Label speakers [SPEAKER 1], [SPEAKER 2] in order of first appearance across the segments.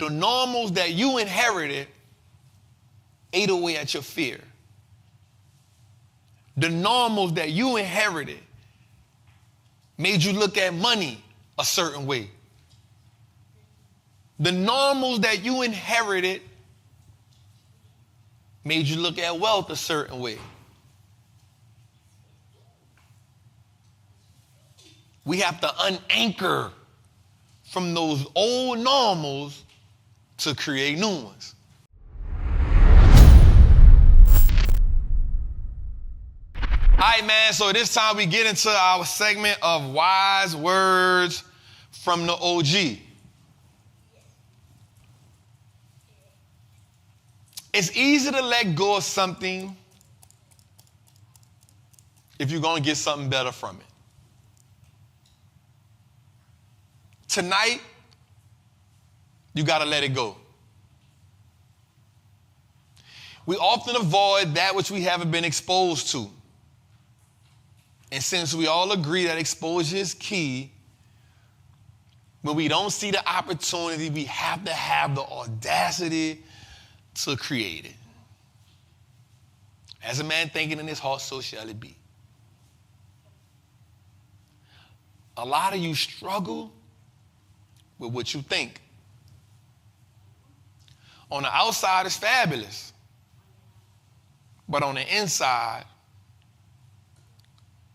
[SPEAKER 1] The normals that you inherited ate away at your fear. The normals that you inherited made you look at money a certain way. The normals that you inherited made you look at wealth a certain way. We have to unanchor from those old normals to create new ones. All right, man, so this time we get into our segment of wise words from the OG. It's easy to let go of something if you're going to get something better from it. Tonight, you got to let it go. We often avoid that which we haven't been exposed to. And since we all agree that exposure is key, when we don't see the opportunity, we have to have the audacity to create it. As a man thinking in his heart, so shall it be. A lot of you struggle with what you think. On the outside, it's fabulous. But on the inside,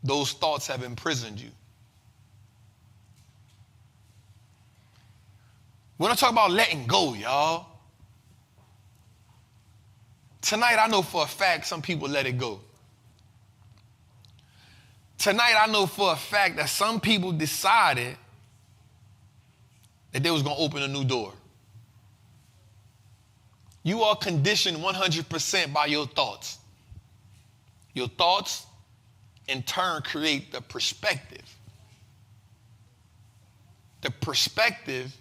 [SPEAKER 1] those thoughts have imprisoned you. We're going to talk about letting go, y'all. Tonight, I know for a fact some people let it go. Tonight, I know for a fact that some people decided that they was going to open a new door. You are conditioned 100% by your thoughts. Your thoughts, in turn, create the perspective. The perspective,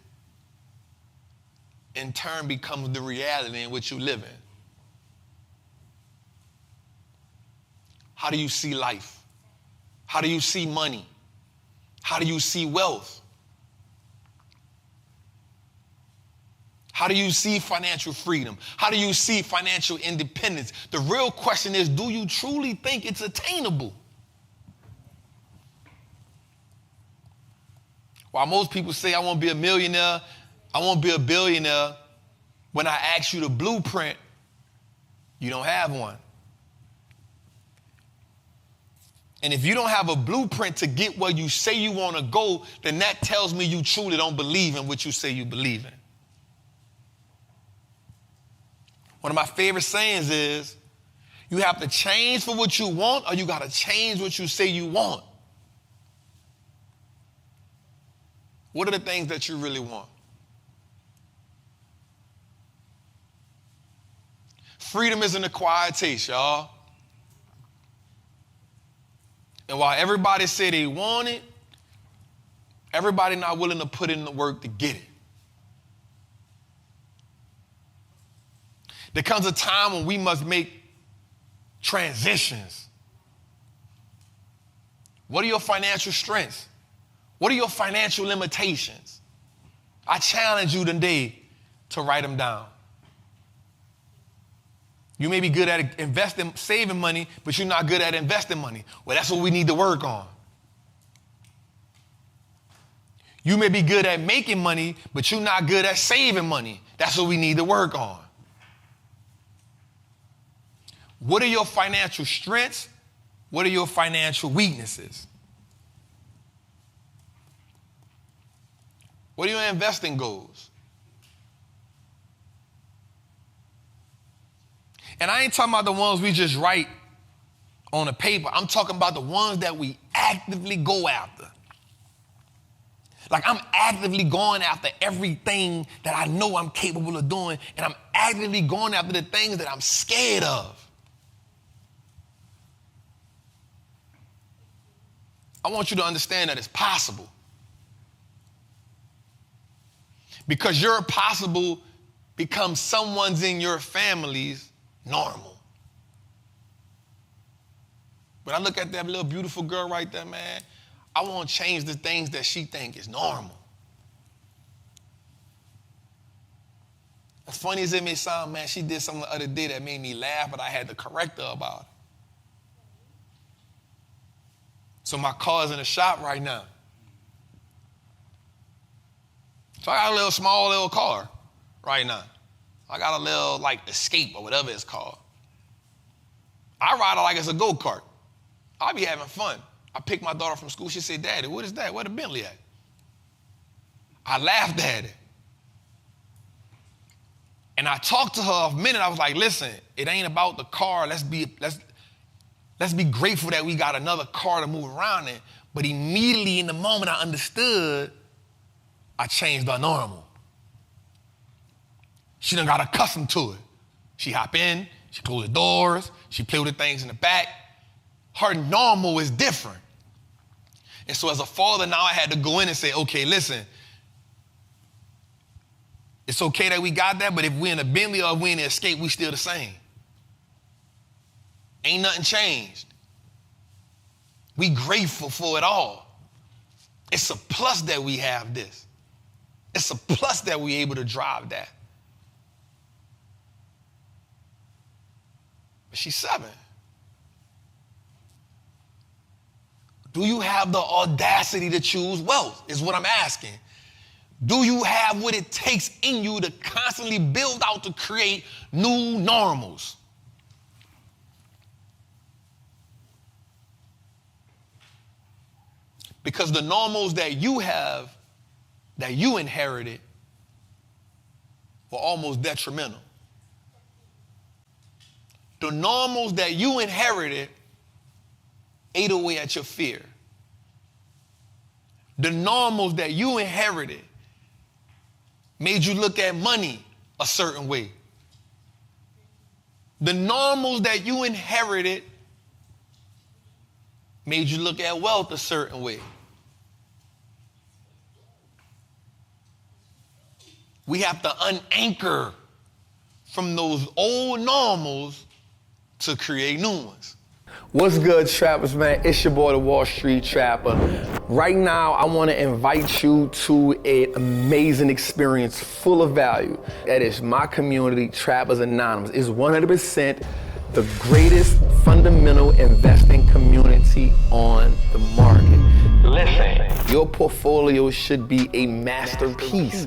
[SPEAKER 1] in turn, becomes the reality in which you live in. How do you see life? How do you see money? How do you see wealth? How do you see financial freedom? How do you see financial independence? The real question is, do you truly think it's attainable? While most people say, I want to be a millionaire, I want to be a billionaire, when I ask you the blueprint, you don't have one. And if you don't have a blueprint to get where you say you want to go, then that tells me you truly don't believe in what you say you believe in. One of my favorite sayings is, you have to change for what you want, or you got to change what you say you want. What are the things that you really want? Freedom is an acquired taste, y'all. And while everybody say they want it, everybody not willing to put in the work to get it. There comes a time when we must make transitions. What are your financial strengths? What are your financial limitations? I challenge you today to write them down. You may be good at investing, saving money, but you're not good at investing money. Well, that's what we need to work on. You may be good at making money, but you're not good at saving money. That's what we need to work on. What are your financial strengths? What are your financial weaknesses? What are your investing goals? And I ain't talking about the ones we just write on a paper. I'm talking about the ones that we actively go after. Like, I'm actively going after everything that I know I'm capable of doing, and I'm actively going after the things that I'm scared of. I want you to understand that it's possible. Because your possible becomes someone's in your family's normal. When I look at that little beautiful girl right there, man, I want to change the things that she think is normal. As funny as it may sound, man, she did something the other day that made me laugh, but I had to correct her about it. So my car's in the shop right now. So I got a small little car right now. I got a little, like, Escape or whatever it's called. I ride it like it's a go-kart. I be having fun. I picked my daughter from school. She said, Daddy, what is that? Where the Bentley at? I laughed at it. And I talked to her a minute. I was like, listen, it ain't about the car. Let's be grateful that we got another car to move around in. But immediately in the moment I understood, I changed her normal. She done got accustomed to it. She hop in, she close the doors, she play with the things in the back. Her normal is different. And so as a father now I had to go in and say, okay, listen, it's okay that we got that, but if we're in a Bentley or if we're in the Escape, we still the same. Ain't nothing changed. We grateful for it all. It's a plus that we have this. It's a plus that we're able to drive that. But she's 7. Do you have the audacity to choose wealth, is what I'm asking. Do you have what it takes in you to constantly build out to create new normals? Because the normals that you have, that you inherited, were almost detrimental. The normals that you inherited ate away at your fear. The normals that you inherited made you look at money a certain way. The normals that you inherited made you look at wealth a certain way. We have to unanchor from those old normals to create new ones. What's good, trappers, man? It's your boy, the Wall Street Trapper. Right now, I want to invite you to an amazing experience full of value. That is my community, Trappers Anonymous. It's 100% the greatest fundamental investing community on the market. Listen, your portfolio should be a masterpiece.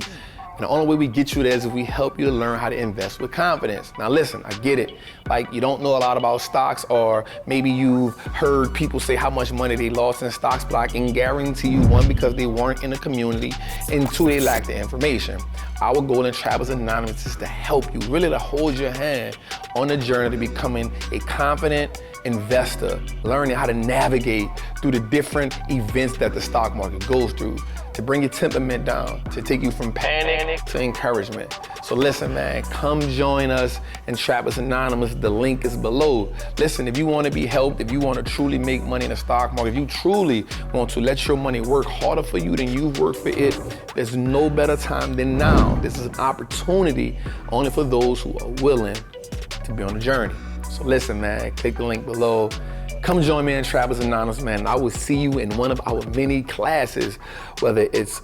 [SPEAKER 1] And the only way we get you there is if we help you to learn how to invest with confidence. Now listen, I get it. Like, you don't know a lot about stocks, or maybe you've heard people say how much money they lost in stocks, but I can guarantee you, 1, because they weren't in the community, and 2, they lack the information. Our goal in Trappers Anonymous is to help you, really to hold your hand on the journey to becoming a confident investor, learning how to navigate through the different events that the stock market goes through, to bring your temperament down, to take you from panic to encouragement. So listen, man, come join us in Trappers Anonymous. The link is below. Listen, if you want to be helped, if you want to truly make money in the stock market, if you truly want to let your money work harder for you than you've worked for it, there's no better time than now. This is an opportunity only for those who are willing to be on the journey. So listen, man, click the link below. Come join me in Trappers Anonymous, man. I will see you in one of our many classes, whether it's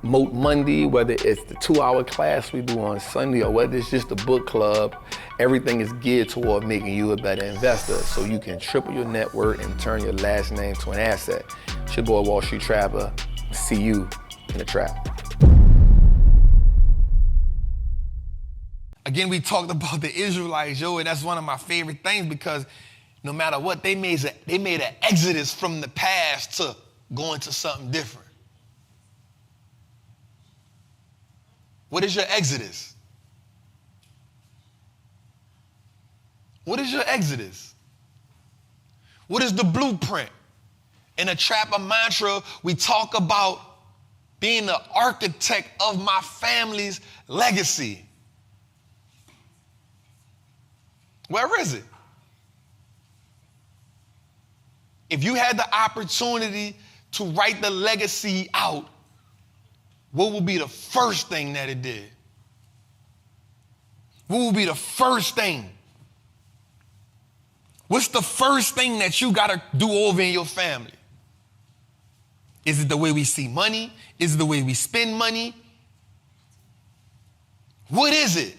[SPEAKER 1] Moat Monday, whether it's the 2-hour class we do on Sunday, or whether it's just a book club. Everything is geared toward making you a better investor so you can triple your net worth and turn your last name to an asset. It's your boy, Wall Street Trapper. See you in the trap. Again, we talked about the Israelites, yo, and that's one of my favorite things, because no matter what, they made an exodus from the past to go into something different. What is your exodus? What is your exodus? What is the blueprint? In a Trapper mantra, we talk about being the architect of my family's legacy. Where is it? If you had the opportunity to write the legacy out, what would be the first thing that it did? What would be the first thing? What's the first thing that you got to do over in your family? Is it the way we see money? Is it the way we spend money? What is it?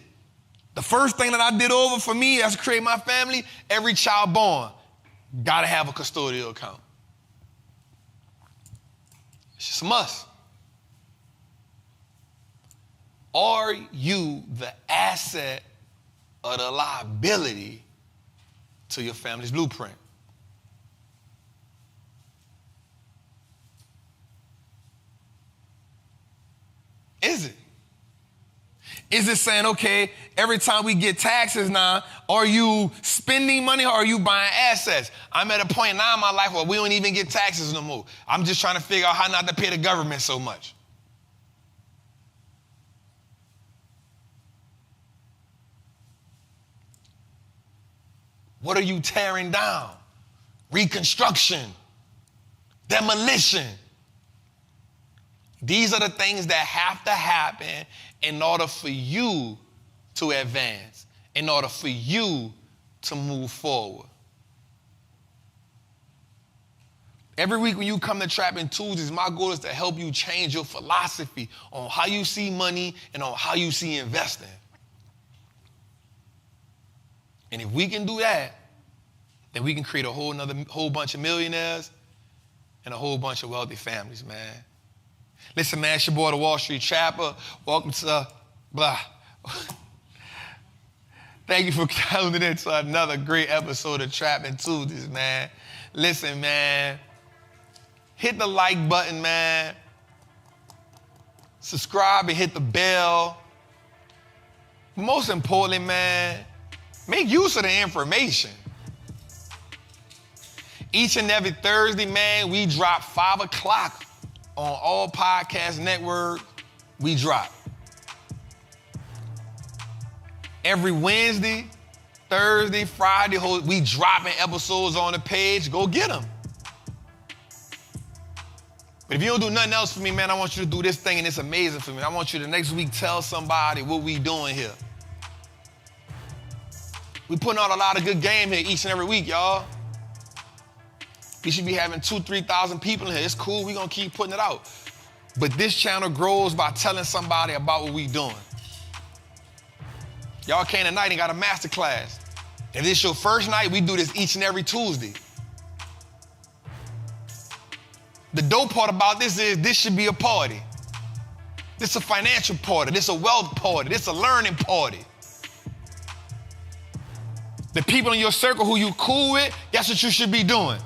[SPEAKER 1] The first thing that I did over for me as to create my family, every child born, gotta have a custodial account. It's just a must. Are you the asset or the liability to your family's blueprint? Is it? Is it saying, okay, every time we get taxes now, are you spending money or are you buying assets? I'm at a point now in my life where we don't even get taxes no more. I'm just trying to figure out how not to pay the government so much. What are you tearing down? Reconstruction, demolition. These are the things that have to happen in order for you to advance, in order for you to move forward. Every week when you come to Trappin Tuesdays, my goal is to help you change your philosophy on how you see money and on how you see investing. And if we can do that, then we can create a whole bunch of millionaires and a whole bunch of wealthy families, man. Listen, man, it's your boy, the Wallstreet Trapper. Welcome to blah. Thank you for tuning in to another great episode of Trappin Tuesdays, man. Listen, man, hit the like button, man. Subscribe and hit the bell. Most importantly, man, make use of the information. Each and every Thursday, man, we drop 5 o'clock on all podcast networks. We drop. Every Wednesday, Thursday, Friday, we dropping episodes on the page. Go get them. But if you don't do nothing else for me, man, I want you to do this thing, and it's amazing for me. I want you to next week tell somebody what we doing here. We putting out a lot of good game here each and every week, y'all. We should be having 2,000-3,000 people in here. It's cool. We're going to keep putting it out. But this channel grows by telling somebody about what we doing. Y'all came tonight and got a master class. If this your first night, we do this each and every Tuesday. The dope part about this is this should be a party. This is a financial party. This is a wealth party. This is a learning party. The people in your circle who you cool with, that's what you should be doing.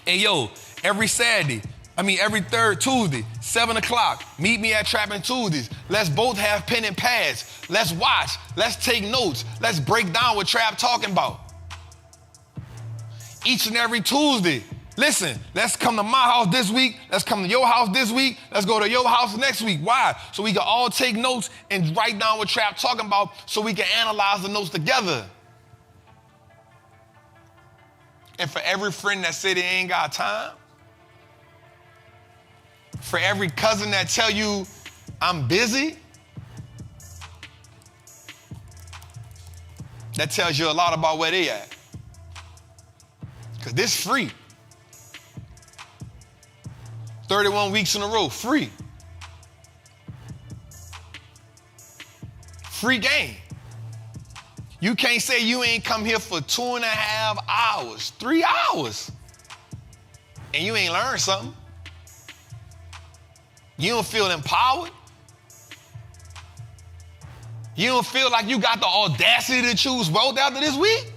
[SPEAKER 1] And yo, every third Tuesday, 7 o'clock, meet me at Trappin Tuesdays. Let's both have pen and pads. Let's watch. Let's take notes. Let's break down what Trap talking about. Each and every Tuesday. Listen, let's come to my house this week. Let's come to your house this week. Let's go to your house next week. Why? So we can all take notes and write down what Trap talking about so we can analyze the notes together. And for every friend that say they ain't got time, for every cousin that tell you I'm busy, that tells you a lot about where they at. Because this free. 31 weeks in a row, free. Free game. You can't say you ain't come here for 2.5 hours, 3 hours, and you ain't learned something. You don't feel empowered. You don't feel like you got the audacity to choose wealth after this week?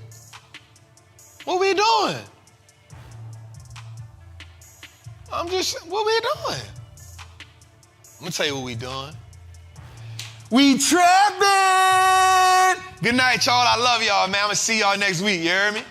[SPEAKER 1] What we doing? What we doing? I'm gonna tell you what we doing. We trapping! Good night, y'all. I love y'all, man. I'm gonna see y'all next week. You hear me?